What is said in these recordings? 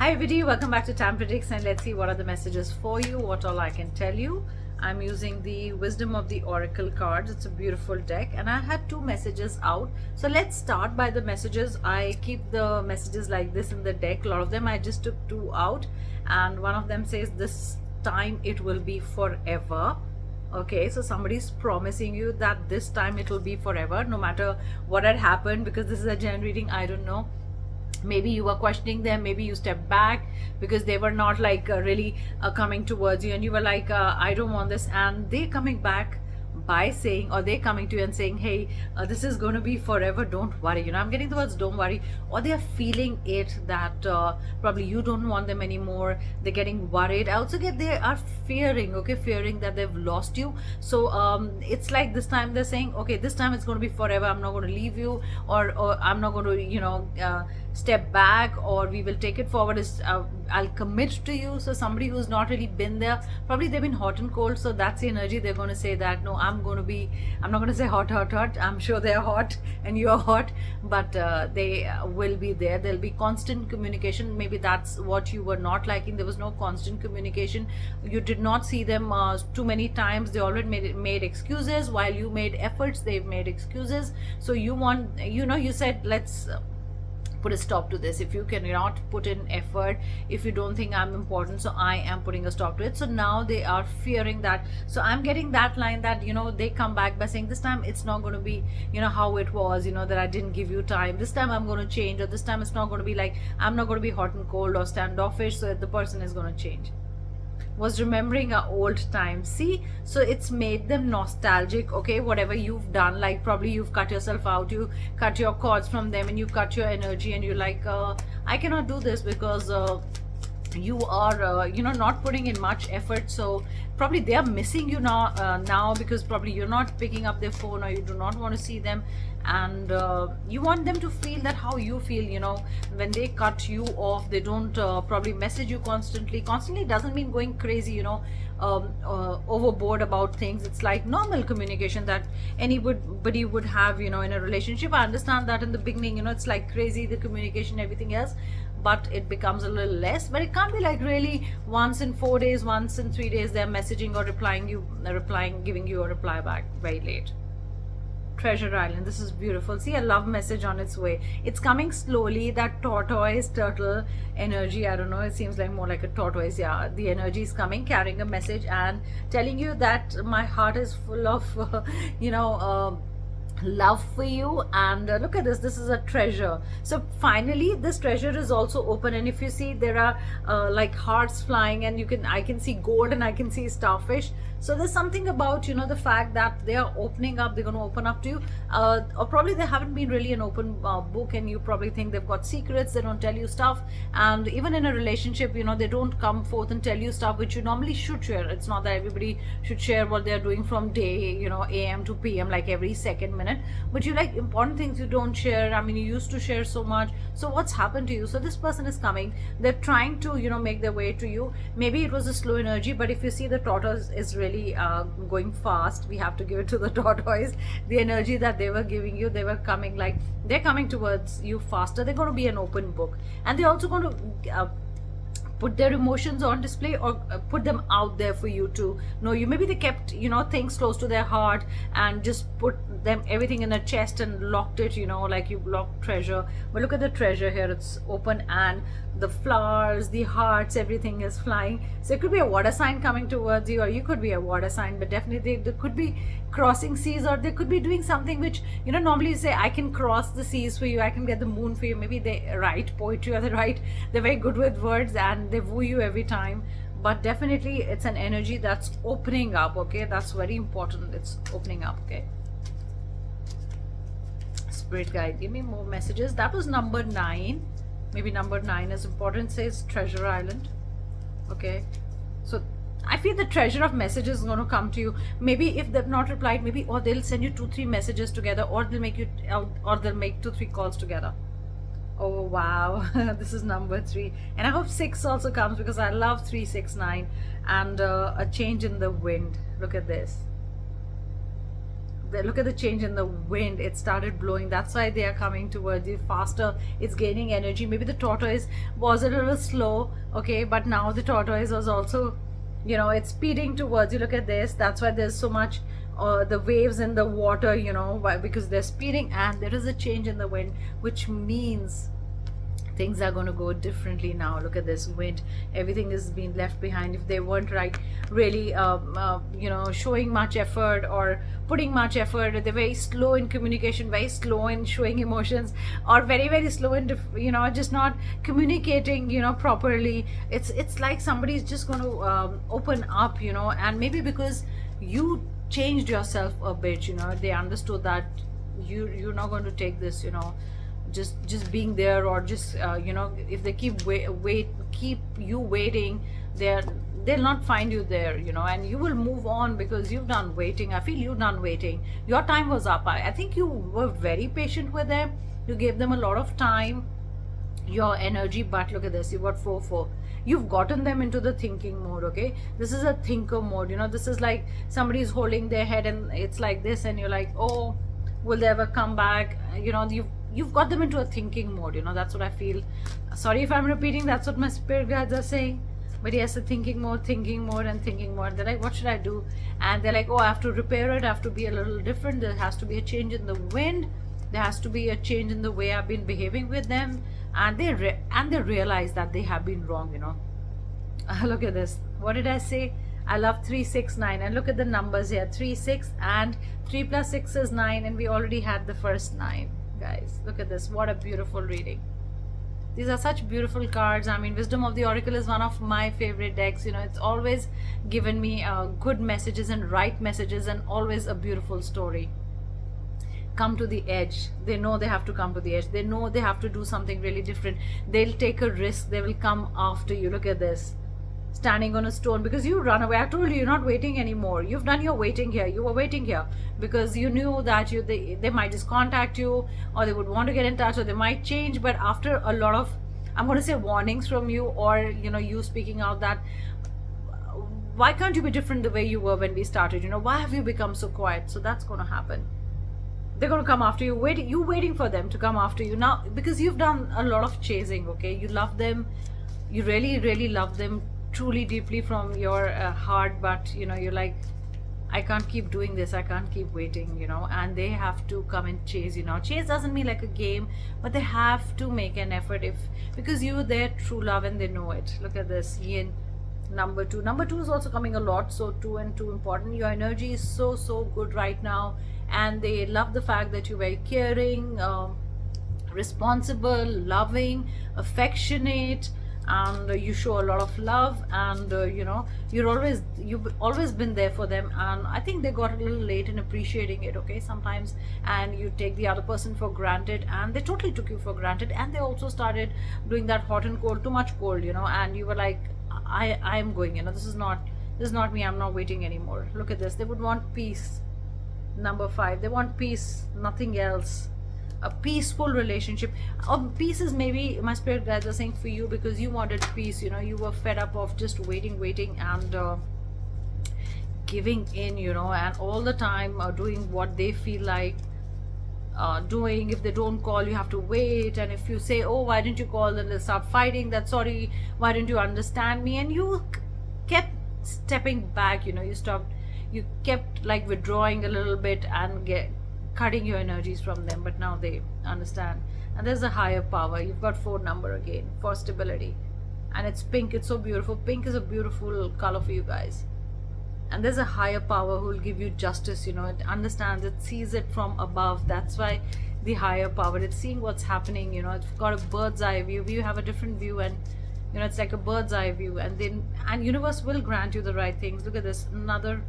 Hi everybody, welcome back to Tam Predicts, and let's see what are the messages for you, what all I can tell you. I'm using the Wisdom of the Oracle cards. It's a beautiful deck and I had two messages out. So let's start by the messages. I keep the messages like this in the deck. A lot of them I just took two out, and one of them says this time it will be forever. Okay, so somebody's promising you that this time it will be forever, no matter what had happened, because this is a general reading. I don't know, maybe you were questioning them, maybe you stepped back because they were not like really coming towards you, and you were like I don't want this, and they coming back by saying, or they coming to you and saying, hey, this is going to be forever, don't worry. I'm getting the words don't worry, or they're feeling it that probably you don't want them anymore. They're getting worried. I also get they are fearing, okay, fearing that they've lost you. So it's like this time they're saying, okay, this time it's going to be forever, I'm not going to leave you, or I'm not going to step back, or we will take it forward. Is I'll commit to you. So somebody who's not really been there, probably they've been hot and cold, so that's the energy. They're going to say that no, I'm not going to say hot. I'm sure they're hot and you're hot, but they will be there. There'll be constant communication. Maybe that's what you were not liking. There was no constant communication. You did not see them too many times. They already made excuses while you made efforts. They've made excuses. So you want, you said, let's put a stop to this. If you cannot put in effort, if you don't think I'm important, so I am putting a stop to it. So now they are fearing that. So I'm getting that line that they come back by saying this time it's not going to be how it was, that I didn't give you time. This time I'm going to change, or this time it's not going to be like, I'm not going to be hot and cold or standoffish, so the person is going to change. Was remembering our old times. See, so it's made them nostalgic. Okay, whatever you've done, like probably you've cut yourself out, you cut your cords from them, and you cut your energy, and you're like, I cannot do this because you are not putting in much effort. So probably they are missing you now because probably you're not picking up their phone, or you do not want to see them, and you want them to feel that how you feel. When they cut you off, they don't probably message you constantly doesn't mean going crazy, overboard about things. It's like normal communication that anybody would have in a relationship. I understand that in the beginning, it's like crazy, the communication, everything else, but it becomes a little less. But it can't be like really once in 4 days, once in 3 days they're messaging or giving you a reply back very late. Treasure Island, this is beautiful. See, a love message on its way. It's coming slowly. That tortoise turtle energy, I don't know, it seems like more like a tortoise. Yeah, the energy is coming, carrying a message and telling you that my heart is full of love for you. And look at this is a treasure. So finally this treasure is also open, and if you see, there are like hearts flying, and I can see gold, and I can see starfish. So there's something about the fact that they are opening up. They're going to open up to you, or probably they haven't been really an open book, and you probably think they've got secrets. They don't tell you stuff. And even in a relationship, they don't come forth and tell you stuff which you normally should share. It's not that everybody should share what they're doing from day AM to PM, like every second minute, but you like important things you don't share. I mean, you used to share so much. So what's happened to you? So this person is coming. They're trying to make their way to you. Maybe it was a slow energy, but if you see, the tortoise is really going fast. We have to give it to the tortoise. The energy that they were giving you, they were coming, like they're coming towards you faster. They're going to be an open book, and they're also going to put their emotions on display, or put them out there for you to know you. Maybe they kept things close to their heart and just put them everything in a chest and locked it, like you locked treasure. But look at the treasure here, it's open, and the flowers, the hearts, everything is flying. So it could be a water sign coming towards you, or you could be a water sign, but definitely they could be crossing seas, or they could be doing something which normally you say, I can cross the seas for you, I can get the moon for you. Maybe they write poetry, or they're very good with words, and they woo you every time. But definitely it's an energy that's opening up. Okay, that's very important. It's opening up. Okay, Spirit guide, give me more messages. That was number 9. Maybe number 9 is important. It says Treasure Island. Okay, so I feel the treasure of messages is going to come to you. Maybe if they've not replied, maybe, or they'll send you 2-3 messages together, or they'll make 2-3 calls together. Oh wow, this is number 3, and I hope 6 also comes, because I love 3, 6, 9, and a change in the wind. Look at this. look at the change in the wind. It started blowing. That's why they are coming towards you faster. It's gaining energy. Maybe the tortoise was a little slow, okay, but now the tortoise was also, you know, it's speeding towards you. Look at this. That's why there's so much the waves in the water, you know, why? Because they're speeding, and there is a change in the wind, which means things are going to go differently now. Look at this wind. Everything is being left behind. If they weren't really you know, showing much effort or putting much effort, they're very slow in communication, very slow in showing emotions, or very, very slow in you know, just not communicating, you know, properly. It's like somebody's just going to open up, you know, and maybe because you changed yourself a bit, you know, they understood that you're not going to take this, you know, just being there, or just you know, if they keep keep you waiting, they'll not find you there, you know, and you will move on because you've done waiting. I feel you've done waiting. Your time was up. I think you were very patient with them. You gave them a lot of time, your energy, but look at this, you've got 4-4. You've gotten them into the thinking mode, okay? This is a thinker mode, you know. This is like somebody's holding their head and it's like this, and you're like, oh, will they ever come back? You know, you've got them into a thinking mode, you know. That's what I feel. Sorry if I'm repeating, that's what my spirit guides are saying. But yes, the thinking mode, and thinking mode. They're like, what should I do? And they're like, oh, I have to repair it. I have to be a little different. There has to be a change in the wind. There has to be a change in the way I've been behaving with them. And they realize that they have been wrong, you know. Look at this. What did I say? I love 3, 6, 9. And look at the numbers here. 3, 6, and 3 plus 6 is 9. And we already had the first 9. Guys, look at this. What a beautiful reading. These are such beautiful cards. I mean, Wisdom of the Oracle is one of my favorite decks. You know, it's always given me good messages and right messages, and always a beautiful story. Come to the edge. They know they have to come to the edge. They know they have to do something really different. They'll take a risk. They will come after you. Look at this. Standing on a stone, because you run away. I told you, you're not waiting anymore. You've done your waiting here. You were waiting here because you knew that they might just contact you, or they would want to get in touch, or they might change. But after a lot of, I'm going to say, warnings from you, or you know, you speaking out that why can't you be different the way you were when we started, you know, why have you become so quiet? So that's going to happen. They're going to come after you. Waiting for them to come after you now, because you've done a lot of chasing. Okay, you love them. You really, really love them truly deeply from your heart, but you know, you're like, I can't keep doing this, I can't keep waiting, you know, and they have to come and chase you now. Chase doesn't mean like a game, but they have to make an effort, because you're their true love and they know it. Look at this, yin, number 2. Number 2 is also coming a lot, so 2 and 2 important. Your energy is so good right now, and they love the fact that you're very caring, responsible, loving, affectionate, and you show a lot of love, and you know, you've always been there for them. And I think they got a little late in appreciating it, okay, sometimes, and you take the other person for granted, and they totally took you for granted, and they also started doing that hot and cold, too much cold, you know, and you were like, I am going, you know, this is not me, I'm not waiting anymore. Look at this. They would want peace. Number 5, they want peace, nothing else. A peaceful relationship. Peace is maybe, my spirit guides are saying, for you, because you wanted peace, you know, you were fed up of just waiting and giving in, you know, and all the time doing what they feel like doing. If they don't call, you have to wait, and if you say, oh, why didn't you call, then they'll start fighting that, sorry, why didn't you understand me? And you kept stepping back, you know, you kept like withdrawing a little bit and cutting your energies from them, but now they understand. And there's a higher power. You've got 4 number again for stability, and it's pink. It's so beautiful. Pink is a beautiful color for you guys, and there's a higher power who will give you justice, you know. It understands, it sees it from above. That's why the higher power, it's seeing what's happening, you know. It's got a bird's eye view. You have a different view, and you know, it's like a bird's eye view, and universe will grant you the right things. Look at this, another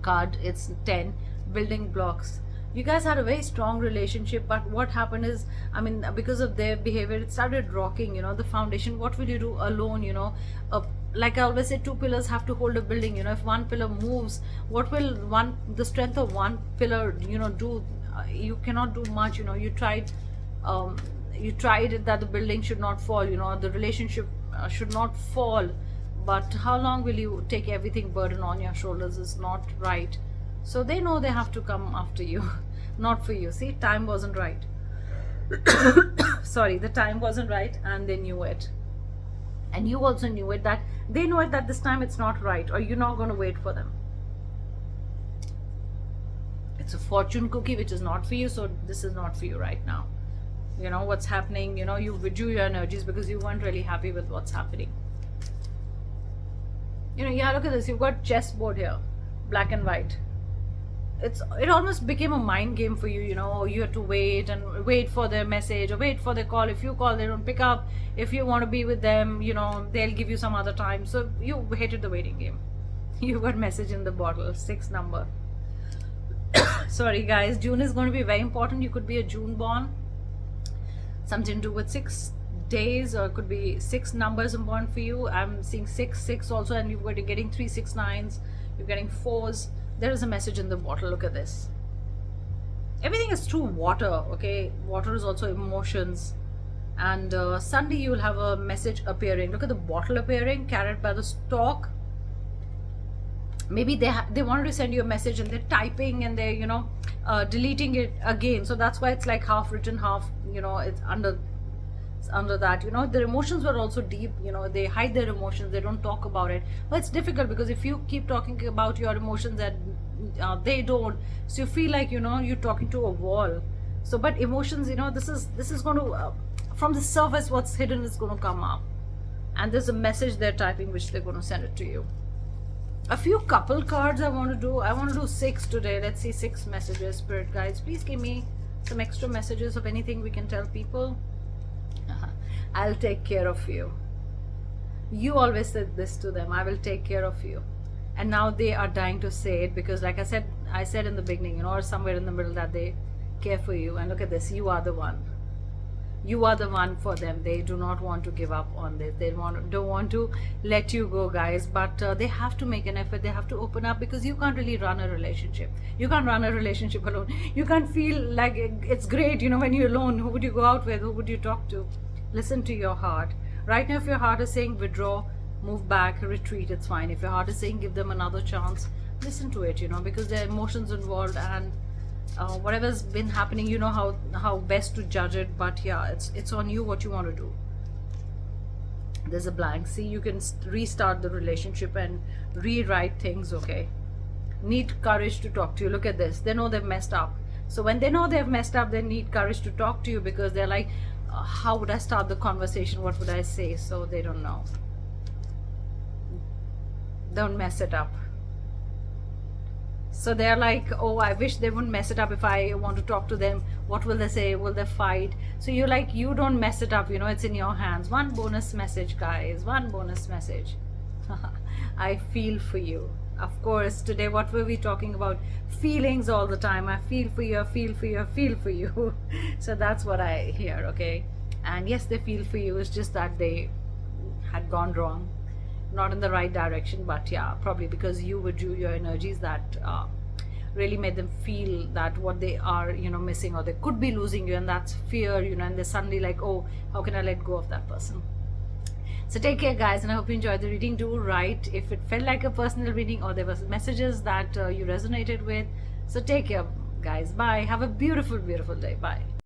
card. It's 10, building blocks. You guys had a very strong relationship, but what happened is, I mean, because of their behavior, it started rocking, you know, the foundation. What will you do alone, you know? Like I always say, 2 pillars have to hold a building, you know. If one pillar moves, what will the strength of one pillar, you know, do? You cannot do much, you know. You tried that the building should not fall, you know, the relationship should not fall, but how long will you take everything burden on your shoulders? Is not right. So they know they have to come after you, not for you. See, time wasn't right. Sorry, the time wasn't right, and they knew it. And you also knew it, that they know it, that this time it's not right, or you're not going to wait for them. It's a fortune cookie which is not for you, so this is not for you right now. You know what's happening, you know, you withdrew your energies because you weren't really happy with what's happening. You know, yeah, look at this, you've got chessboard here, black and white. It almost became a mind game for you, you know. You had to wait and wait for their message or wait for their call. If you call, they don't pick up. If you want to be with them, you know, they'll give you some other time. So you hated the waiting game. You got message in the bottle, 6 number. Sorry guys, June is going to be very important. You could be a June born, something to do with 6 days, or it could be 6 numbers important for you. I'm seeing 6 also, and you're getting 3 6 9s, you're getting 4s. There is a message in the bottle. Look at this. Everything is through water, okay? Water is also emotions. And Sunday you will have a message appearing. Look at the bottle appearing, carried by the stalk. Maybe they wanted to send you a message and they're typing and they're, you know, deleting it again. So that's why it's like half written, half, you know, it's under that. You know, their emotions were also deep. You know, they hide their emotions, they don't talk about it. But it's difficult because if you keep talking about your emotions that they don't, so you feel like, you know, you're talking to a wall. So but emotions, you know, this is going to from the surface, what's hidden is going to come up, and there's a message they're typing which they're going to send it to you. A few couple cards I want to do 6 today. Let's see, 6 messages. Spirit guides, please give me some extra messages of anything we can tell people. I'll take care of you. You always said this to them, I will take care of you. And now they are dying to say it, because like I said in the beginning, you know, or somewhere in the middle, that they care for you. And look at this, you are the one. You are the one for them. They do not want to give up on this. They don't want to let you go, guys. But they have to make an effort. They have to open up, because you can't really run a relationship. You can't run a relationship alone. You can't feel like it's great, you know, when you're alone. Who would you go out with? Who would you talk to? Listen to your heart. Right now, if your heart is saying withdraw, move back, retreat, it's fine. If your heart is saying give them another chance, listen to it, you know, because there are emotions involved, and whatever's been happening, you know how best to judge it. But yeah, it's on you what you want to do. There's a blank. See, you can restart the relationship and rewrite things, okay? Need courage to talk to you. Look at this. They know they've messed up. So when they know they've messed up, they need courage to talk to you, because they're like, how would I start the conversation? What would I say? So they don't know. Don't mess it up. So they're like, oh, I wish they wouldn't mess it up. If I want to talk to them, what will they say? Will they fight? So you're like, you don't mess it up, you know, it's in your hands. One bonus message, guys, one bonus message. I feel for you. Of course, today what were we talking about? Feelings all the time. I feel for you, I feel for you, I feel for you. So that's what I hear, okay? And yes, they feel for you. It's just that they had gone wrong, not in the right direction. But yeah, probably because you withdrew your energies, that really made them feel that what they are, you know, missing, or they could be losing you, and that's fear, you know, and they're suddenly like, oh, how can I let go of that person? So take care, guys, and I hope you enjoyed the reading. Do write if it felt like a personal reading, or there was messages that you resonated with. So take care, guys. Bye. Have a beautiful, beautiful day. Bye.